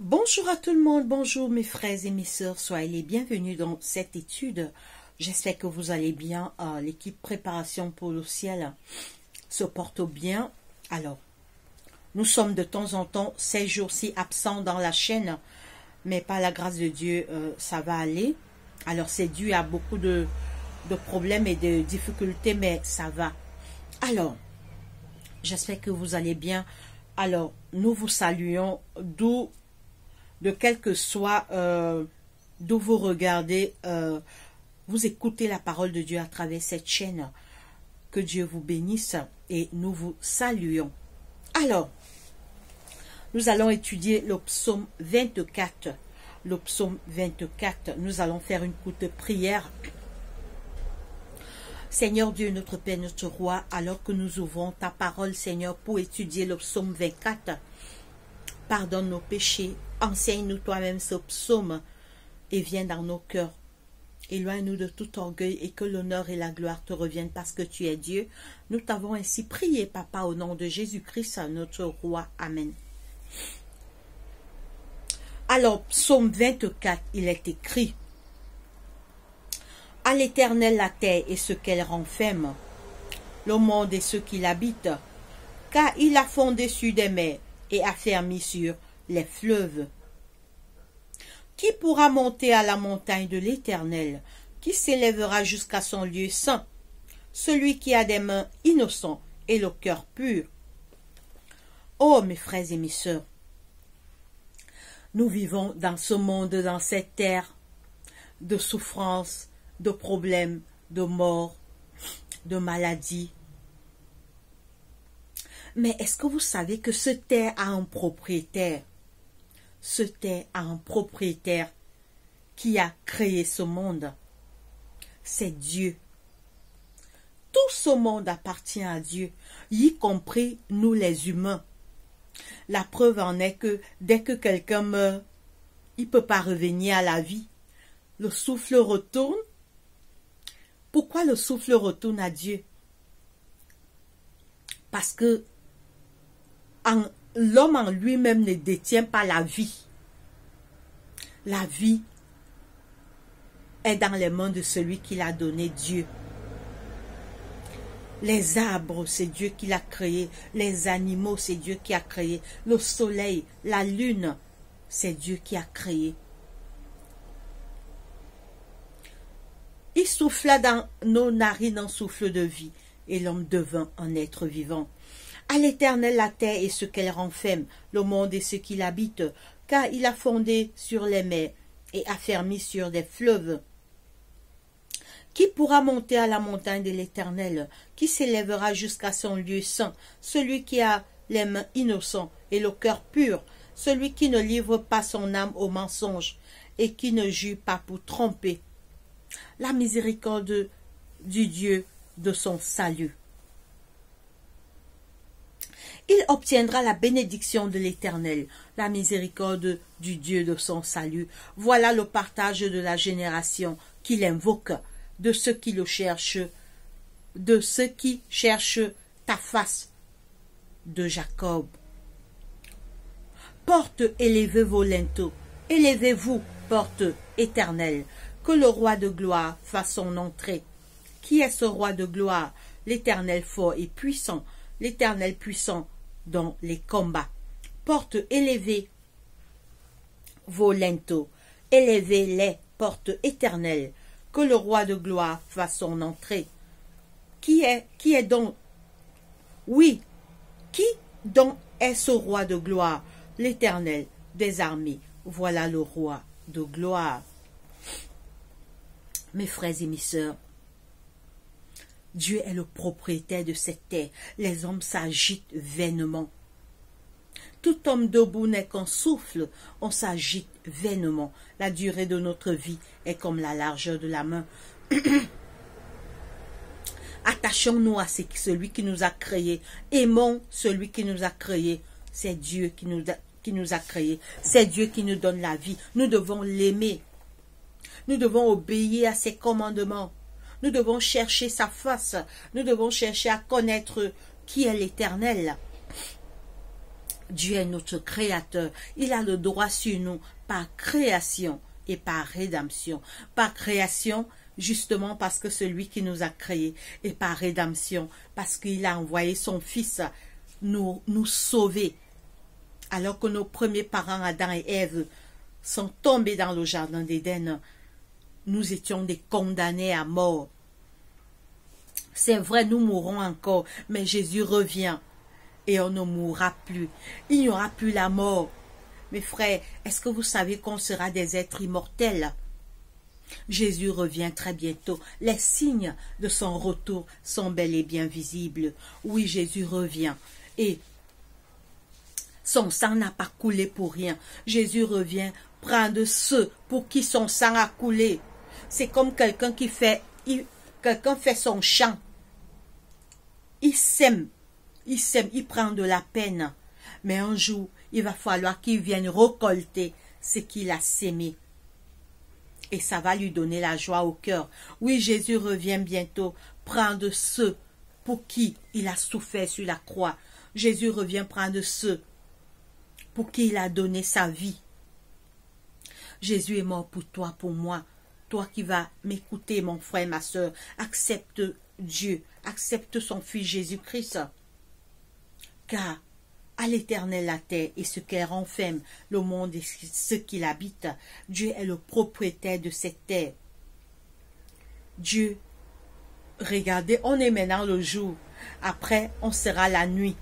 Bonjour à tout le monde, bonjour mes frères et mes sœurs, soyez les bienvenus dans cette étude. J'espère que vous allez bien. L'équipe préparation pour le ciel se porte bien. Alors, nous sommes de temps en temps ces jours-ci absents dans la chaîne, mais par la grâce de Dieu, ça va aller. Alors, c'est dû à beaucoup de problèmes et de difficultés, mais ça va. Alors, j'espère que vous allez bien. Alors, nous vous saluons de quel que soit d'où vous regardez, vous écoutez la parole de Dieu à travers cette chaîne. Que Dieu vous bénisse et nous vous saluons. Alors, nous allons étudier le psaume 24. Le psaume 24, nous allons faire une courte prière. Seigneur Dieu, notre Père, notre Roi, alors que nous ouvrons ta parole, Seigneur, pour étudier le psaume 24, pardonne nos péchés, enseigne-nous toi-même ce psaume et viens dans nos cœurs. Éloigne-nous de tout orgueil et que l'honneur et la gloire te reviennent parce que tu es Dieu. Nous t'avons ainsi prié, Papa, au nom de Jésus-Christ, notre Roi. Amen. Alors, psaume 24, il est écrit: à l'Éternel la terre et ce qu'elle renferme, le monde et ceux qui l'habitent, car il a fondé sur des mers et affermi sur les fleuves. Qui pourra monter à la montagne de l'Éternel? Qui s'élèvera jusqu'à son lieu saint? Celui qui a des mains innocentes et le cœur pur. Oh, mes frères et mes sœurs, nous vivons dans ce monde, dans cette terre de souffrance, de problèmes, de mort, de maladies. Mais est-ce que vous savez que ce terre a un propriétaire? Ce terre a un propriétaire qui a créé ce monde. C'est Dieu. Tout ce monde appartient à Dieu, y compris nous les humains. La preuve en est que dès que quelqu'un meurt, il ne peut pas revenir à la vie. Le souffle retourne. Pourquoi le souffle retourne à Dieu? Parce que l'homme en lui-même ne détient pas la vie. La vie est dans les mains de celui qui l'a donné, Dieu. Les arbres, c'est Dieu qui l'a créé. Les animaux, c'est Dieu qui a créé. Le soleil, la lune, c'est Dieu qui a créé. Il souffla dans nos narines un souffle de vie, et l'homme devint un être vivant. À l'Éternel la terre et ce qu'elle renferme, le monde et ce qui l'habitent, car il a fondé sur les mers et affermi sur des fleuves. Qui pourra monter à la montagne de l'Éternel? Qui s'élèvera jusqu'à son lieu saint? Celui qui a les mains innocentes et le cœur pur, celui qui ne livre pas son âme au mensonge et qui ne jure pas pour tromper. La miséricorde du Dieu de son salut. Il obtiendra la bénédiction de l'Éternel, la miséricorde du Dieu de son salut. Voilà le partage de la génération qu'il invoque, de ceux qui le cherchent, de ceux qui cherchent ta face, de Jacob. Porte élevez vos linteaux, élevez-vous, porte éternelle, que le roi de gloire fasse son entrée. Qui est ce roi de gloire? L'Éternel fort et puissant, l'Éternel puissant dans les combats. Porte élevez vos linteaux, élevez-les, porte éternelle, que le roi de gloire fasse son entrée. Qui est donc? Oui, qui donc est ce roi de gloire? L'Éternel des armées, voilà le roi de gloire. Mes frères et mes sœurs, Dieu est le propriétaire de cette terre. Les hommes s'agitent vainement. Tout homme debout n'est qu'un souffle. On s'agite vainement. La durée de notre vie est comme la largeur de la main. Attachons-nous à celui qui nous a créés. Aimons celui qui nous a créés. C'est Dieu qui nous a créés. C'est Dieu qui nous donne la vie. Nous devons l'aimer. Nous devons obéir à ses commandements. Nous devons chercher sa face. Nous devons chercher à connaître qui est l'Éternel. Dieu est notre créateur. Il a le droit sur nous par création et par rédemption. Par création, justement parce que celui qui nous a créés, et par rédemption, parce qu'il a envoyé son Fils nous sauver. Alors que nos premiers parents, Adam et Ève, sont tombés dans le jardin d'Éden, nous étions des condamnés à mort. C'est vrai, nous mourrons encore, mais Jésus revient et on ne mourra plus. Il n'y aura plus la mort. Mes frères, est-ce que vous savez qu'on sera des êtres immortels? Jésus revient très bientôt. Les signes de son retour sont bel et bien visibles. Oui, Jésus revient. Et son sang n'a pas coulé pour rien. Jésus revient prendre ceux pour qui son sang a coulé. C'est comme quelqu'un qui fait, quelqu'un fait son champ. Il sème, il prend de la peine. Mais un jour, il va falloir qu'il vienne récolter ce qu'il a sémé. Et ça va lui donner la joie au cœur. Oui, Jésus revient bientôt prendre ceux pour qui il a souffert sur la croix. Jésus revient prendre ceux pour qui il a donné sa vie. Jésus est mort pour toi, pour moi. Toi qui vas m'écouter, mon frère, ma soeur, accepte Dieu, accepte son Fils Jésus-Christ. Car à l'Éternel la terre et ce qu'elle renferme, le monde et ce qu'il habite, Dieu est le propriétaire de cette terre. Dieu, regardez, on est maintenant le jour. Après, on sera la nuit.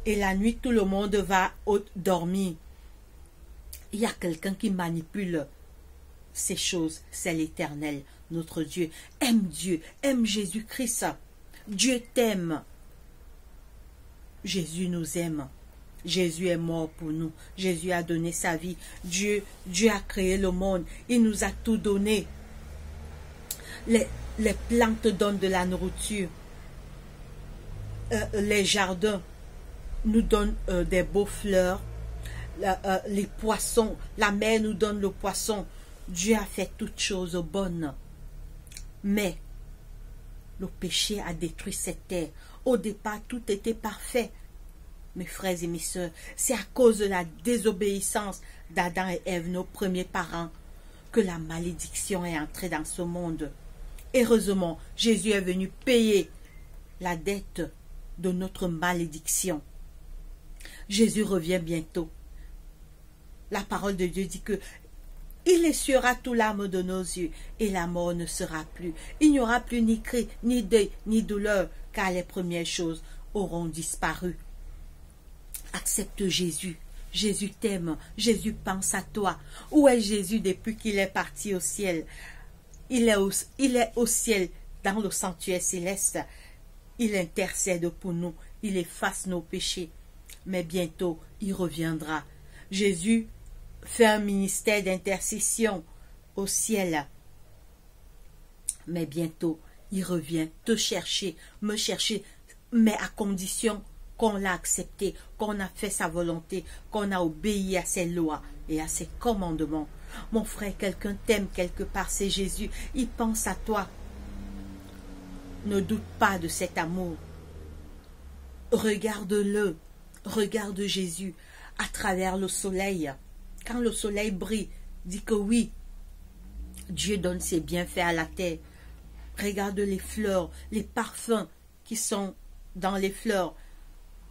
Et la nuit, tout le monde va dormir. Il y a quelqu'un qui manipule ces choses. C'est l'Éternel, notre Dieu. Dieu, aime Jésus-Christ. Dieu t'aime. Jésus nous aime. Jésus est mort pour nous. Jésus a donné sa vie. Dieu a créé le monde. Il nous a tout donné. Les plantes donnent de la nourriture. Les jardins nous donnent des beaux fleurs. Les poissons, la mer nous donne le poisson. Dieu a fait toutes choses bonnes. Mais le péché a détruit cette terre. Au départ, tout était parfait. Mes frères et mes sœurs, c'est à cause de la désobéissance d'Adam et Ève, nos premiers parents, que la malédiction est entrée dans ce monde. Heureusement, Jésus est venu payer la dette de notre malédiction. Jésus revient bientôt. La parole de Dieu dit que il essuiera tout l'âme de nos yeux et la mort ne sera plus. Il n'y aura plus ni cri, ni deuil, ni douleur, car les premières choses auront disparu. Accepte Jésus. Jésus t'aime. Jésus pense à toi. Où est Jésus depuis qu'il est parti au ciel? Il est au ciel, dans le sanctuaire céleste. Il intercède pour nous. Il efface nos péchés. Mais bientôt, il reviendra. Jésus fait un ministère d'intercession au ciel. Mais bientôt, il revient te chercher, me chercher, mais à condition qu'on l'a accepté, qu'on a fait sa volonté, qu'on a obéi à ses lois et à ses commandements. Mon frère, quelqu'un t'aime quelque part, c'est Jésus. Il pense à toi. Ne doute pas de cet amour. Regarde-le. Regarde Jésus à travers le soleil. Quand le soleil brille, dis que oui, Dieu donne ses bienfaits à la terre. Regarde les fleurs, les parfums qui sont dans les fleurs.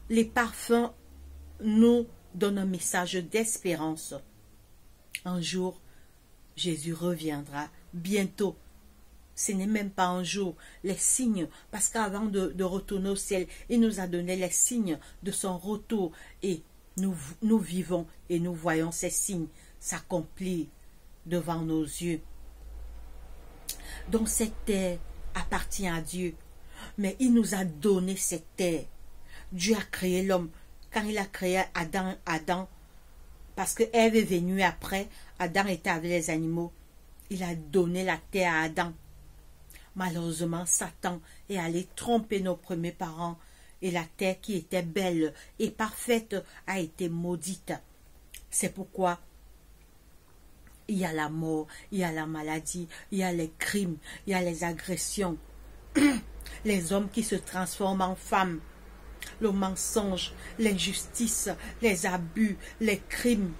Les parfums nous donnent un message d'espérance. Un jour, Jésus reviendra bientôt. Ce n'est même pas un jour. Les signes, parce qu'avant de retourner au ciel, il nous a donné les signes de son retour. Et nous vivons et nous voyons ces signes s'accomplir devant nos yeux. Donc cette terre appartient à Dieu. Mais il nous a donné cette terre. Dieu a créé l'homme. Quand il a créé Adam, parce que Ève est venue après, Adam était avec les animaux. Il a donné la terre à Adam. Malheureusement, Satan est allé tromper nos premiers parents. Et la terre qui était belle et parfaite a été maudite. C'est pourquoi il y a la mort, il y a la maladie, il y a les crimes, il y a les agressions. Les hommes qui se transforment en femmes. le mensonge, l'injustice, les abus, les crimes.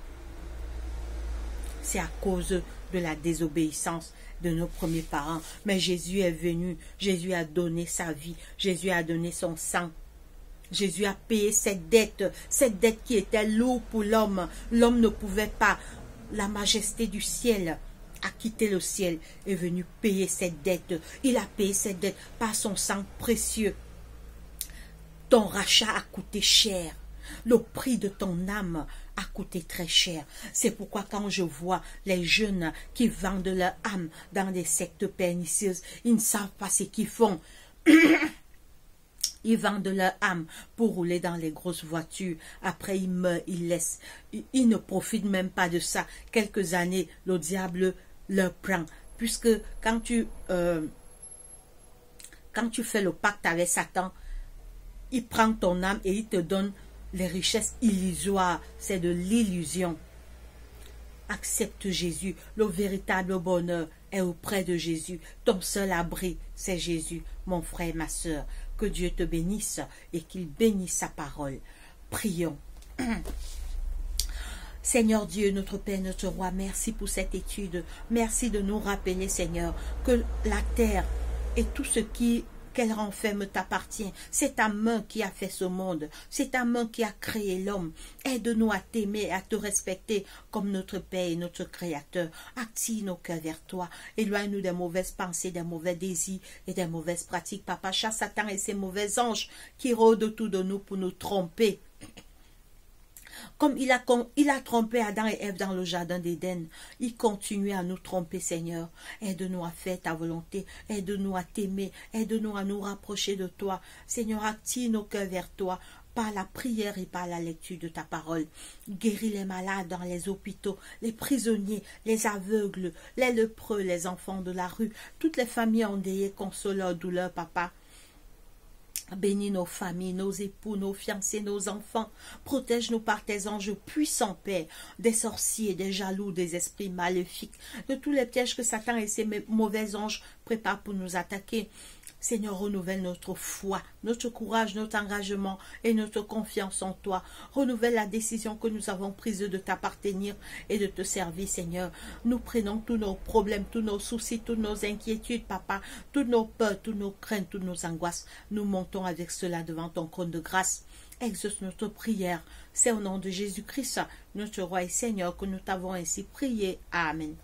C'est à cause de la désobéissance de nos premiers parents. Mais Jésus est venu, Jésus a donné sa vie, Jésus a donné son sang. Jésus a payé cette dette qui était lourde pour l'homme. L'homme ne pouvait pas. La majesté du ciel a quitté le ciel, est venu payer cette dette. Il a payé cette dette par son sang précieux. Ton rachat a coûté cher. Le prix de ton âme a coûté très cher. C'est pourquoi quand je vois les jeunes qui vendent leur âme dans des sectes pernicieuses, ils ne savent pas ce qu'ils font. Ils vendent leur âme pour rouler dans les grosses voitures. Après, ils meurent, ils laissent. Ils ne profitent même pas de ça. Quelques années, le diable leur prend. Puisque quand tu fais le pacte avec Satan, il prend ton âme et il te donne les richesses illusoires. C'est de l'illusion. Accepte Jésus. Le véritable bonheur est auprès de Jésus. Ton seul abri, c'est Jésus, mon frère, ma soeur. Que Dieu te bénisse et qu'il bénisse sa parole. Prions. Seigneur Dieu, notre Père, notre Roi, merci pour cette étude. Merci de nous rappeler, Seigneur, que la terre et tout ce qu'elle renferme t'appartient. C'est ta main qui a fait ce monde. C'est ta main qui a créé l'homme. Aide-nous à t'aimer, à te respecter comme notre Père et notre Créateur. Attire nos cœurs vers toi. Éloigne-nous des mauvaises pensées, des mauvais désirs et des mauvaises pratiques. Papa, chasse Satan et ses mauvais anges qui rôdent autour de nous pour nous tromper. Comme il a trompé Adam et Ève dans le jardin d'Éden, il continue à nous tromper, Seigneur. Aide-nous à faire ta volonté, aide-nous à t'aimer, aide-nous à nous rapprocher de toi. Seigneur, attire nos cœurs vers toi par la prière et par la lecture de ta parole. Guéris les malades dans les hôpitaux, les prisonniers, les aveugles, les lépreux, les enfants de la rue, toutes les familles endeuillées, console leur douleur, Papa. Bénis nos familles, nos époux, nos fiancés, nos enfants. Protège-nous par tes anges puissants, Père, des sorciers, des jaloux, des esprits maléfiques, de tous les pièges que Satan et ses mauvais anges préparent pour nous attaquer. Seigneur, renouvelle notre foi, notre courage, notre engagement et notre confiance en toi. Renouvelle la décision que nous avons prise de t'appartenir et de te servir, Seigneur. Nous prenons tous nos problèmes, tous nos soucis, toutes nos inquiétudes, Papa, toutes nos peurs, toutes nos craintes, toutes nos angoisses. Nous montons avec cela devant ton trône de grâce. Exauce notre prière. C'est au nom de Jésus-Christ, notre Roi et Seigneur, que nous t'avons ainsi prié. Amen.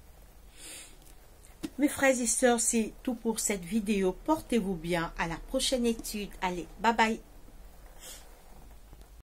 Mes frères et sœurs, c'est tout pour cette vidéo. Portez-vous bien. À la prochaine étude. Allez, bye bye.